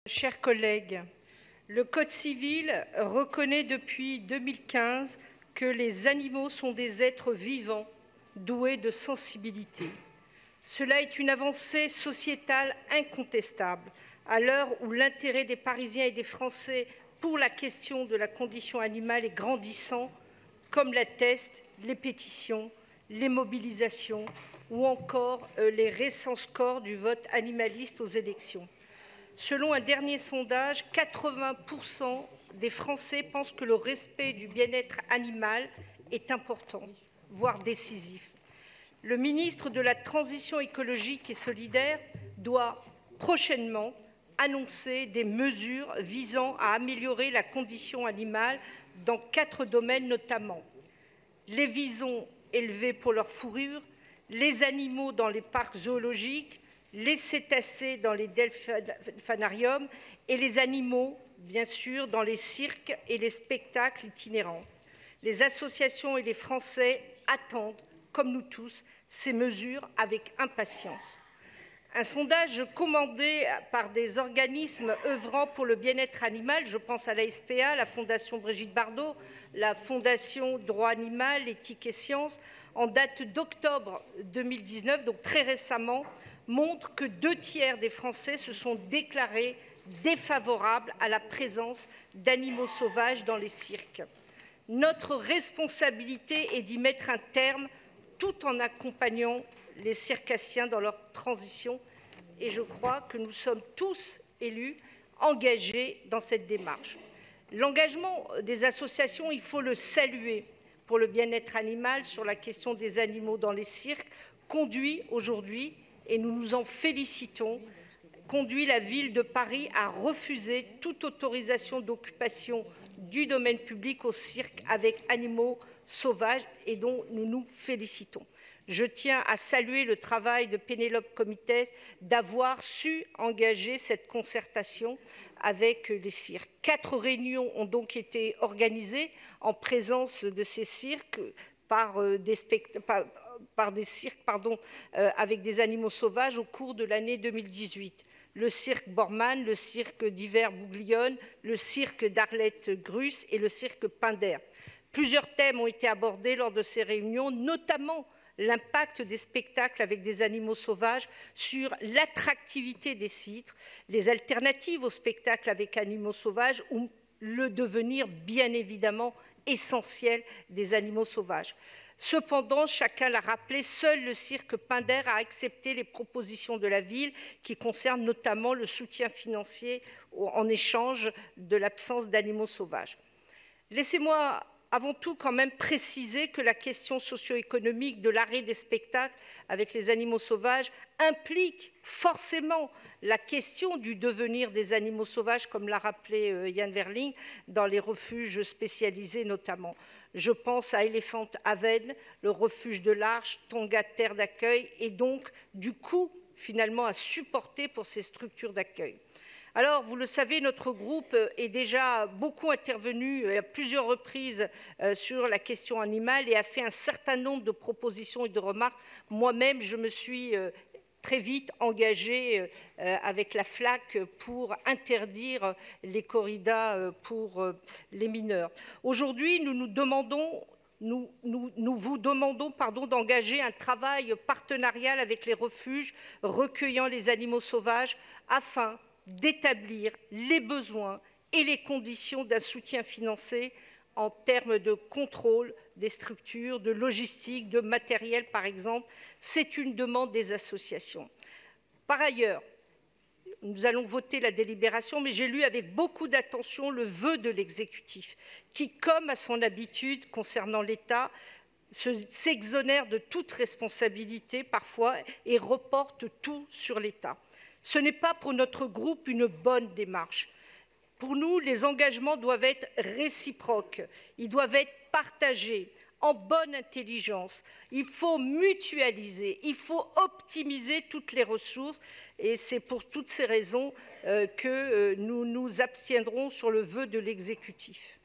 Chers collègues, le Code civil reconnaît depuis 2015 que les animaux sont des êtres vivants, doués de sensibilité. Cela est une avancée sociétale incontestable, à l'heure où l'intérêt des Parisiens et des Français pour la question de la condition animale est grandissant, comme l'attestent les pétitions, les mobilisations ou encore les récents scores du vote animaliste aux élections. Selon un dernier sondage, 80% des Français pensent que le respect du bien-être animal est important, voire décisif. Le ministre de la Transition écologique et solidaire doit prochainement annoncer des mesures visant à améliorer la condition animale dans 4 domaines notamment: les visons élevés pour leur fourrure, les animaux dans les parcs zoologiques, les cétacés dans les delphinariums et les animaux, bien sûr, dans les cirques et les spectacles itinérants. Les associations et les Français attendent, comme nous tous, ces mesures avec impatience. Un sondage commandé par des organismes œuvrant pour le bien-être animal, je pense à la SPA, la Fondation Brigitte Bardot, la Fondation Droit Animal, Éthique et Sciences, en date d'octobre 2019, donc très récemment, montre que 2/3 des Français se sont déclarés défavorables à la présence d'animaux sauvages dans les cirques. Notre responsabilité est d'y mettre un terme tout en accompagnant les circassiens dans leur transition. Et je crois que nous sommes tous élus engagés dans cette démarche. L'engagement des associations, il faut le saluer, pour le bien-être animal sur la question des animaux dans les cirques, conduit aujourd'hui, et nous nous en félicitons, conduit la ville de Paris à refuser toute autorisation d'occupation du domaine public au cirque avec animaux sauvages et dont nous nous félicitons. Je tiens à saluer le travail de Pénélope Comitès d'avoir su engager cette concertation avec les cirques. 4 réunions ont donc été organisées en présence de ces cirques par des cirques avec des animaux sauvages au cours de l'année 2018. Le cirque Borman, le cirque d'hiver Bouglione, le cirque d'Arlette Grus et le cirque Pinder. Plusieurs thèmes ont été abordés lors de ces réunions, notamment l'impact des spectacles avec des animaux sauvages sur l'attractivité des sites, les alternatives aux spectacles avec animaux sauvages ou le devenir bien évidemment essentiel des animaux sauvages. Cependant, chacun l'a rappelé, seul le cirque Pinder a accepté les propositions de la ville qui concernent notamment le soutien financier en échange de l'absence d'animaux sauvages. Laissez-moi avant tout quand même préciser que la question socio-économique de l'arrêt des spectacles avec les animaux sauvages implique forcément la question du devenir des animaux sauvages, comme l'a rappelé Yann Verling, dans les refuges spécialisés notamment. Je pense à Elephant Haven, le refuge de l'Arche, Tonga Terre d'accueil, et donc du coût finalement à supporter pour ces structures d'accueil. Alors, vous le savez, notre groupe est déjà beaucoup intervenu à plusieurs reprises sur la question animale et a fait un certain nombre de propositions et de remarques. Moi-même, je me suis très vite engagée avec la FLAC pour interdire les corridas pour les mineurs. Aujourd'hui, nous vous demandons d'engager un travail partenarial avec les refuges recueillant les animaux sauvages afin d'établir les besoins et les conditions d'un soutien financier en termes de contrôle des structures, de logistique, de matériel par exemple. C'est une demande des associations. Par ailleurs, nous allons voter la délibération, mais j'ai lu avec beaucoup d'attention le vœu de l'exécutif qui, comme à son habitude concernant l'État, s'exonère de toute responsabilité parfois et reporte tout sur l'État. Ce n'est pas pour notre groupe une bonne démarche. Pour nous, les engagements doivent être réciproques, ils doivent être partagés en bonne intelligence. Il faut mutualiser, il faut optimiser toutes les ressources et c'est pour toutes ces raisons que nous nous abstiendrons sur le vœu de l'exécutif.